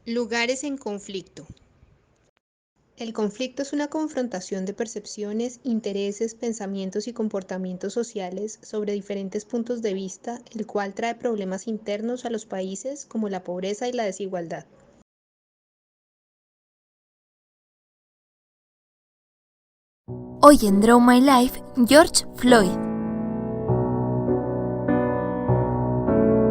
Lugares en conflicto. El conflicto es una confrontación de percepciones, intereses, pensamientos y comportamientos sociales sobre diferentes puntos de vista, el cual trae problemas internos a los países como la pobreza y la desigualdad. Hoy en Draw My Life, George Floyd.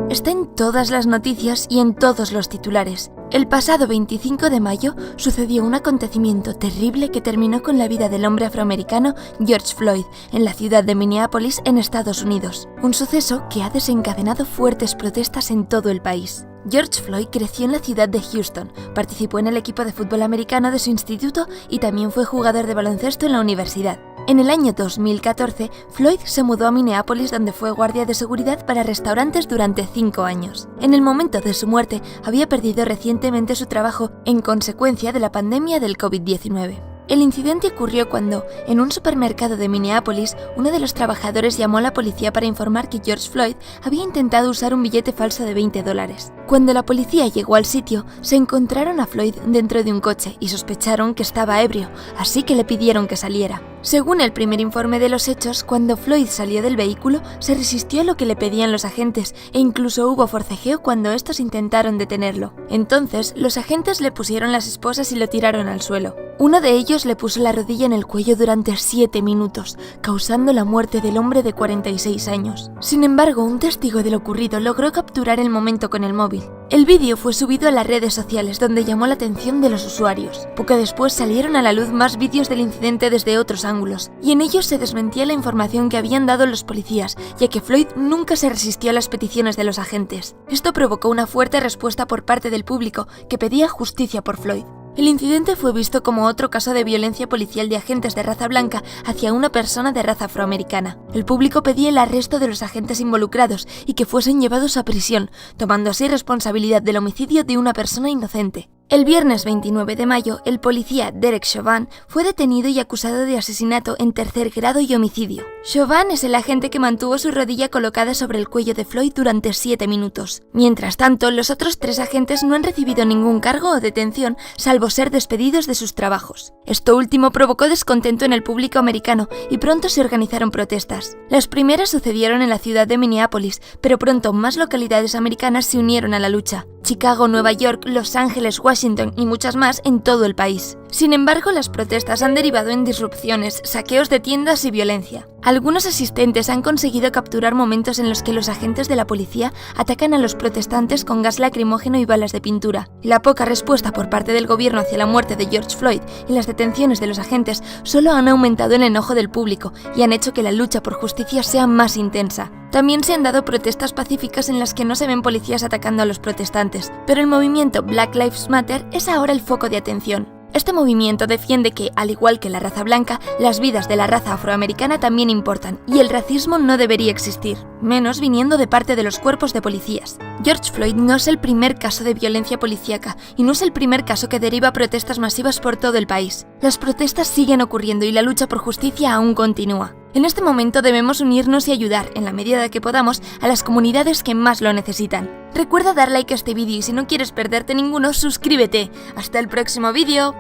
Está en todas las noticias y en todos los titulares. El pasado 25 de mayo sucedió un acontecimiento terrible que terminó con la vida del hombre afroamericano George Floyd en la ciudad de Minneapolis, en Estados Unidos. Un suceso que ha desencadenado fuertes protestas en todo el país. George Floyd creció en la ciudad de Houston, participó en el equipo de fútbol americano de su instituto y también fue jugador de baloncesto en la universidad. En el año 2014, Floyd se mudó a Minneapolis, donde fue guardia de seguridad para restaurantes durante 5 años. En el momento de su muerte, había perdido recientemente su trabajo en consecuencia de la pandemia del COVID-19. El incidente ocurrió cuando, en un supermercado de Minneapolis, uno de los trabajadores llamó a la policía para informar que George Floyd había intentado usar un billete falso de $20. Cuando la policía llegó al sitio, se encontraron a Floyd dentro de un coche y sospecharon que estaba ebrio, así que le pidieron que saliera. Según el primer informe de los hechos, cuando Floyd salió del vehículo, se resistió a lo que le pedían los agentes e incluso hubo forcejeo cuando estos intentaron detenerlo. Entonces, los agentes le pusieron las esposas y lo tiraron al suelo. Uno de ellos le puso la rodilla en el cuello durante 7 minutos, causando la muerte del hombre de 46 años. Sin embargo, un testigo de lo ocurrido logró capturar el momento con el móvil. El vídeo fue subido a las redes sociales, donde llamó la atención de los usuarios. Poco después salieron a la luz más vídeos del incidente desde otros ángulos, y en ellos se desmentía la información que habían dado los policías, ya que Floyd nunca se resistió a las peticiones de los agentes. Esto provocó una fuerte respuesta por parte del público, que pedía justicia por Floyd. El incidente fue visto como otro caso de violencia policial de agentes de raza blanca hacia una persona de raza afroamericana. El público pedía el arresto de los agentes involucrados y que fuesen llevados a prisión, tomando así responsabilidad del homicidio de una persona inocente. El viernes 29 de mayo, el policía Derek Chauvin fue detenido y acusado de asesinato en tercer grado y homicidio. Chauvin es el agente que mantuvo su rodilla colocada sobre el cuello de Floyd durante 7 minutos. Mientras tanto, los otros 3 agentes no han recibido ningún cargo o detención, salvo ser despedidos de sus trabajos. Esto último provocó descontento en el público americano y pronto se organizaron protestas. Las primeras sucedieron en la ciudad de Minneapolis, pero pronto más localidades americanas se unieron a la lucha. Chicago, Nueva York, Los Ángeles, Washington y muchas más en todo el país. Sin embargo, las protestas han derivado en disrupciones, saqueos de tiendas y violencia. Algunos asistentes han conseguido capturar momentos en los que los agentes de la policía atacan a los protestantes con gas lacrimógeno y balas de pintura. La poca respuesta por parte del gobierno hacia la muerte de George Floyd y las detenciones de los agentes solo han aumentado el enojo del público y han hecho que la lucha por justicia sea más intensa. También se han dado protestas pacíficas en las que no se ven policías atacando a los protestantes, pero el movimiento Black Lives Matter es ahora el foco de atención. Este movimiento defiende que, al igual que la raza blanca, las vidas de la raza afroamericana también importan y el racismo no debería existir, menos viniendo de parte de los cuerpos de policías. George Floyd no es el primer caso de violencia policíaca y no es el primer caso que deriva protestas masivas por todo el país. Las protestas siguen ocurriendo y la lucha por justicia aún continúa. En este momento debemos unirnos y ayudar, en la medida de que podamos, a las comunidades que más lo necesitan. Recuerda dar like a este vídeo y si no quieres perderte ninguno, suscríbete. ¡Hasta el próximo vídeo!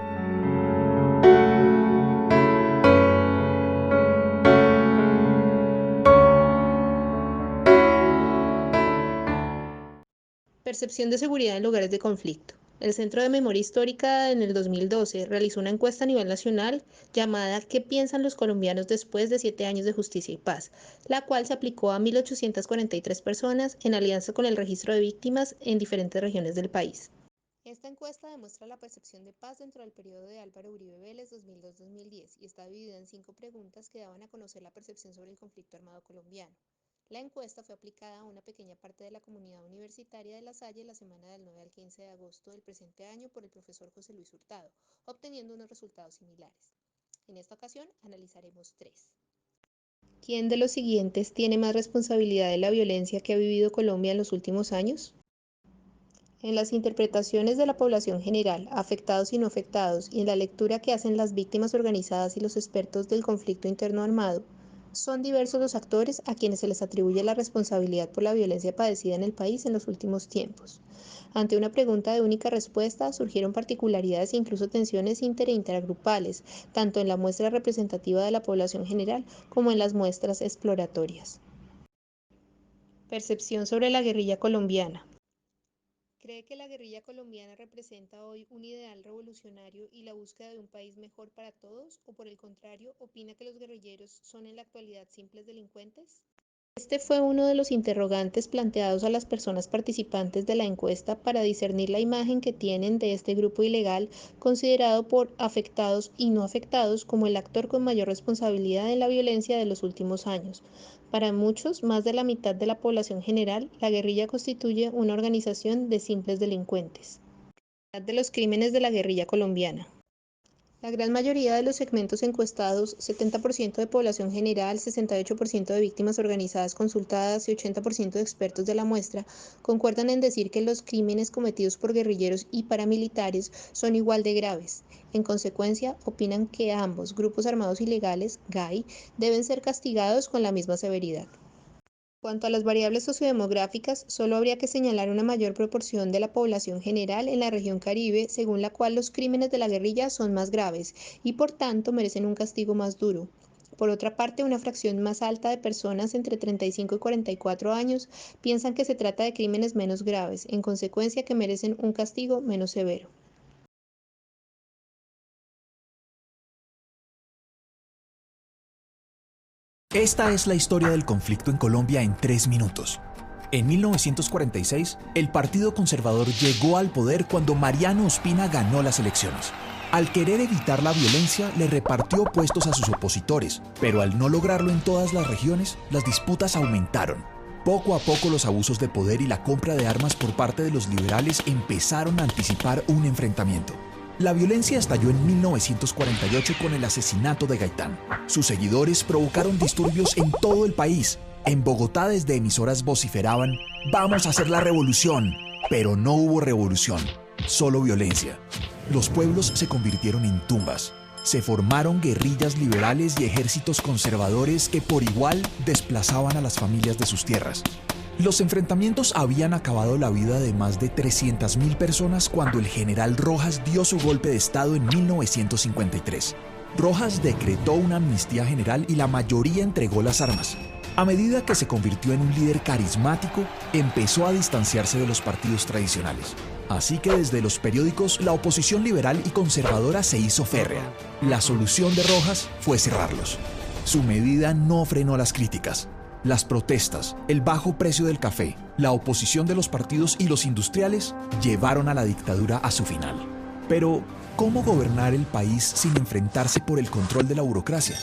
Percepción de seguridad en lugares de conflicto. El Centro de Memoria Histórica en el 2012 realizó una encuesta a nivel nacional llamada ¿Qué piensan los colombianos después de 7 años de justicia y paz?, la cual se aplicó a 1.843 personas en alianza con el registro de víctimas en diferentes regiones del país. Esta encuesta demuestra la percepción de paz dentro del periodo de Álvaro Uribe Vélez 2002-2010 y está dividida en 5 preguntas que daban a conocer la percepción sobre el conflicto armado colombiano. La encuesta fue aplicada a una pequeña parte de la comunidad universitaria de La Salle la semana del 9 al 15 de agosto del presente año por el profesor José Luis Hurtado, obteniendo unos resultados similares. En esta ocasión analizaremos 3. ¿Quién de los siguientes tiene más responsabilidad de la violencia que ha vivido Colombia en los últimos años? En las interpretaciones de la población general, afectados y no afectados, y en la lectura que hacen las víctimas organizadas y los expertos del conflicto interno armado, Son diversos los actores a quienes se les atribuye la responsabilidad por la violencia padecida en el país en los últimos tiempos. Ante una pregunta de única respuesta, surgieron particularidades e incluso tensiones inter e intergrupales, tanto en la muestra representativa de la población general como en las muestras exploratorias. Percepción sobre la guerrilla colombiana. ¿Cree que la guerrilla colombiana representa hoy un ideal revolucionario y la búsqueda de un país mejor para todos? ¿O por el contrario, opina que los guerrilleros son en la actualidad simples delincuentes? Este fue uno de los interrogantes planteados a las personas participantes de la encuesta para discernir la imagen que tienen de este grupo ilegal, considerado por afectados y no afectados como el actor con mayor responsabilidad en la violencia de los últimos años. Para muchos, más de la mitad de la población general, la guerrilla constituye una organización de simples delincuentes. De los crímenes de la guerrilla colombiana. La gran mayoría de los segmentos encuestados, 70% de población general, 68% de víctimas organizadas consultadas y 80% de expertos de la muestra, concuerdan en decir que los crímenes cometidos por guerrilleros y paramilitares son igual de graves. En consecuencia, opinan que ambos grupos armados ilegales, GAI, deben ser castigados con la misma severidad. En cuanto a las variables sociodemográficas, solo habría que señalar una mayor proporción de la población general en la región Caribe, según la cual los crímenes de la guerrilla son más graves y por tanto merecen un castigo más duro. Por otra parte, una fracción más alta de personas entre 35 y 44 años piensan que se trata de crímenes menos graves, en consecuencia que merecen un castigo menos severo. Esta es la historia del conflicto en Colombia en 3 minutos. En 1946, el Partido Conservador llegó al poder cuando Mariano Ospina ganó las elecciones. Al querer evitar la violencia, le repartió puestos a sus opositores, pero al no lograrlo en todas las regiones, las disputas aumentaron. Poco a poco los abusos de poder y la compra de armas por parte de los liberales empezaron a anticipar un enfrentamiento. La violencia estalló en 1948 con el asesinato de Gaitán. Sus seguidores provocaron disturbios en todo el país. En Bogotá, desde emisoras vociferaban: «¡Vamos a hacer la revolución!». Pero no hubo revolución, solo violencia. Los pueblos se convirtieron en tumbas. Se formaron guerrillas liberales y ejércitos conservadores que por igual desplazaban a las familias de sus tierras. Los enfrentamientos habían acabado la vida de más de 300.000 personas cuando el general Rojas dio su golpe de estado en 1953. Rojas decretó una amnistía general y la mayoría entregó las armas. A medida que se convirtió en un líder carismático, empezó a distanciarse de los partidos tradicionales. Así que desde los periódicos, la oposición liberal y conservadora se hizo férrea. La solución de Rojas fue cerrarlos. Su medida no frenó las críticas. Las protestas, el bajo precio del café, la oposición de los partidos y los industriales llevaron a la dictadura a su final. Pero, ¿cómo gobernar el país sin enfrentarse por el control de la burocracia?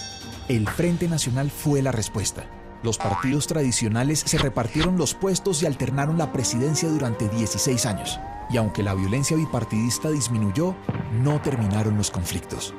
El Frente Nacional fue la respuesta. Los partidos tradicionales se repartieron los puestos y alternaron la presidencia durante 16 años. Y aunque la violencia bipartidista disminuyó, no terminaron los conflictos.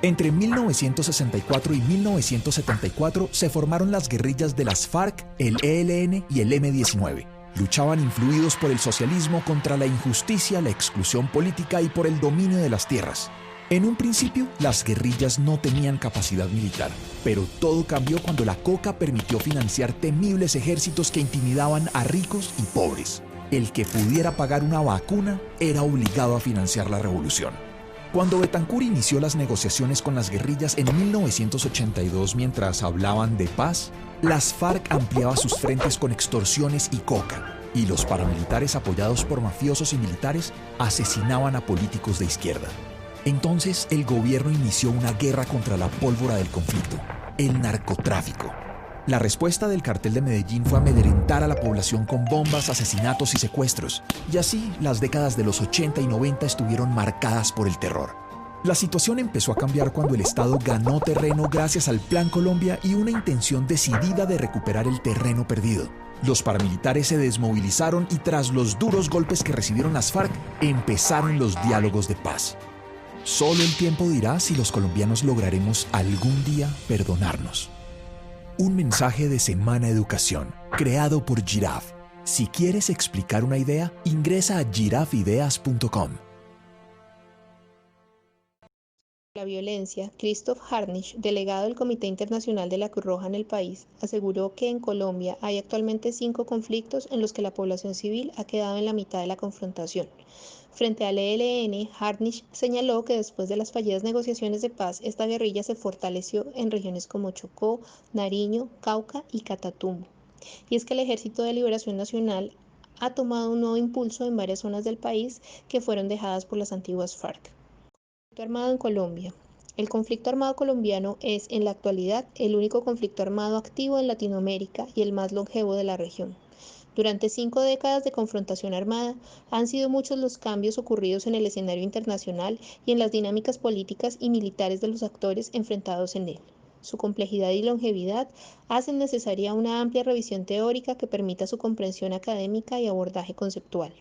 Entre 1964 y 1974 se formaron las guerrillas de las FARC, el ELN y el M-19. Luchaban influidos por el socialismo contra la injusticia, la exclusión política y por el dominio de las tierras. En un principio, las guerrillas no tenían capacidad militar, pero todo cambió cuando la coca permitió financiar temibles ejércitos que intimidaban a ricos y pobres. El que pudiera pagar una vacuna era obligado a financiar la revolución. Cuando Betancur inició las negociaciones con las guerrillas en 1982 mientras hablaban de paz, las FARC ampliaba sus frentes con extorsiones y coca, y los paramilitares apoyados por mafiosos y militares asesinaban a políticos de izquierda. Entonces el gobierno inició una guerra contra la pólvora del conflicto, el narcotráfico. La respuesta del cartel de Medellín fue amedrentar a la población con bombas, asesinatos y secuestros. Y así, las décadas de los 80 y 90 estuvieron marcadas por el terror. La situación empezó a cambiar cuando el Estado ganó terreno gracias al Plan Colombia y una intención decidida de recuperar el terreno perdido. Los paramilitares se desmovilizaron y tras los duros golpes que recibieron las FARC, empezaron los diálogos de paz. Solo el tiempo dirá si los colombianos lograremos algún día perdonarnos. Un mensaje de Semana Educación, creado por Giraffe. Si quieres explicar una idea, ingresa a giraffeideas.com. la violencia, Christoph Harnisch, delegado del Comité Internacional de la Cruz Roja en el país, aseguró que en Colombia hay actualmente 5 conflictos en los que la población civil ha quedado en la mitad de la confrontación. Frente al ELN, Harnisch señaló que después de las fallidas negociaciones de paz, esta guerrilla se fortaleció en regiones como Chocó, Nariño, Cauca y Catatumbo. Y es que el Ejército de Liberación Nacional ha tomado un nuevo impulso en varias zonas del país que fueron dejadas por las antiguas FARC. Conflicto armado en Colombia. El conflicto armado colombiano es, en la actualidad, el único conflicto armado activo en Latinoamérica y el más longevo de la región. Durante 5 décadas de confrontación armada, han sido muchos los cambios ocurridos en el escenario internacional y en las dinámicas políticas y militares de los actores enfrentados en él. Su complejidad y longevidad hacen necesaria una amplia revisión teórica que permita su comprensión académica y abordaje conceptual.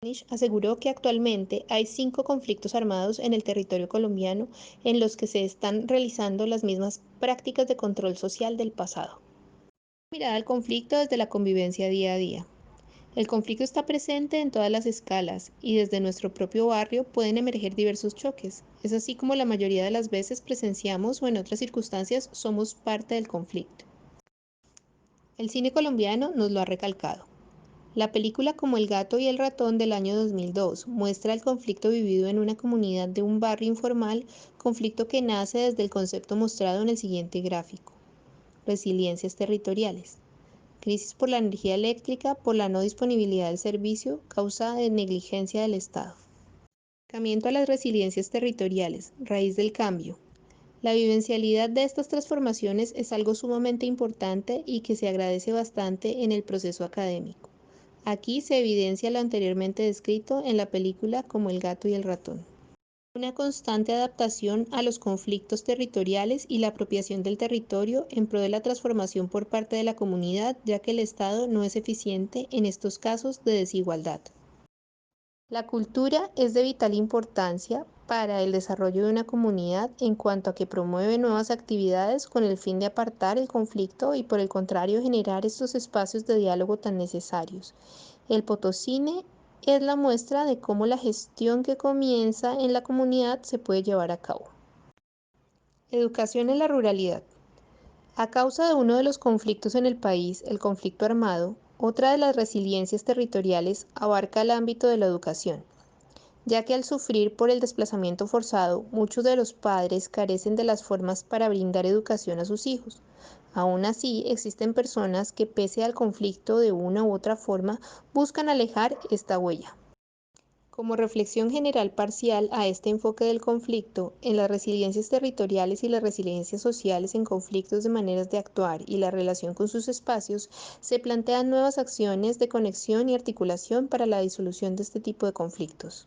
Harnisch aseguró que actualmente hay 5 conflictos armados en el territorio colombiano en los que se están realizando las mismas prácticas de control social del pasado. Mirada al conflicto desde la convivencia día a día. El conflicto está presente en todas las escalas y desde nuestro propio barrio pueden emerger diversos choques. Es así como la mayoría de las veces presenciamos o en otras circunstancias somos parte del conflicto. El cine colombiano nos lo ha recalcado. La película Como el gato y el ratón del año 2002 muestra el conflicto vivido en una comunidad de un barrio informal, conflicto que nace desde el concepto mostrado en el siguiente gráfico: resiliencias territoriales. Crisis por la energía eléctrica por la no disponibilidad del servicio, causa de negligencia del Estado. Acercamiento a las resiliencias territoriales, raíz del cambio. La vivencialidad de estas transformaciones es algo sumamente importante y que se agradece bastante en el proceso académico. Aquí se evidencia lo anteriormente descrito en la película Como el gato y el ratón. Una constante adaptación a los conflictos territoriales y la apropiación del territorio en pro de la transformación por parte de la comunidad, ya que el Estado no es eficiente en estos casos de desigualdad. La cultura es de vital importancia para el desarrollo de una comunidad en cuanto a que promueve nuevas actividades con el fin de apartar el conflicto y por el contrario generar estos espacios de diálogo tan necesarios. El Potosine es la muestra de cómo la gestión que comienza en la comunidad se puede llevar a cabo. Educación en la ruralidad. A causa de uno de los conflictos en el país, el conflicto armado, otra de las resiliencias territoriales abarca el ámbito de la educación, ya que al sufrir por el desplazamiento forzado, muchos de los padres carecen de las formas para brindar educación a sus hijos. Aún así, existen personas que, pese al conflicto de una u otra forma, buscan alejar esta huella. Como reflexión general parcial a este enfoque del conflicto, en las resiliencias territoriales y las resiliencias sociales en conflictos de maneras de actuar y la relación con sus espacios, se plantean nuevas acciones de conexión y articulación para la disolución de este tipo de conflictos.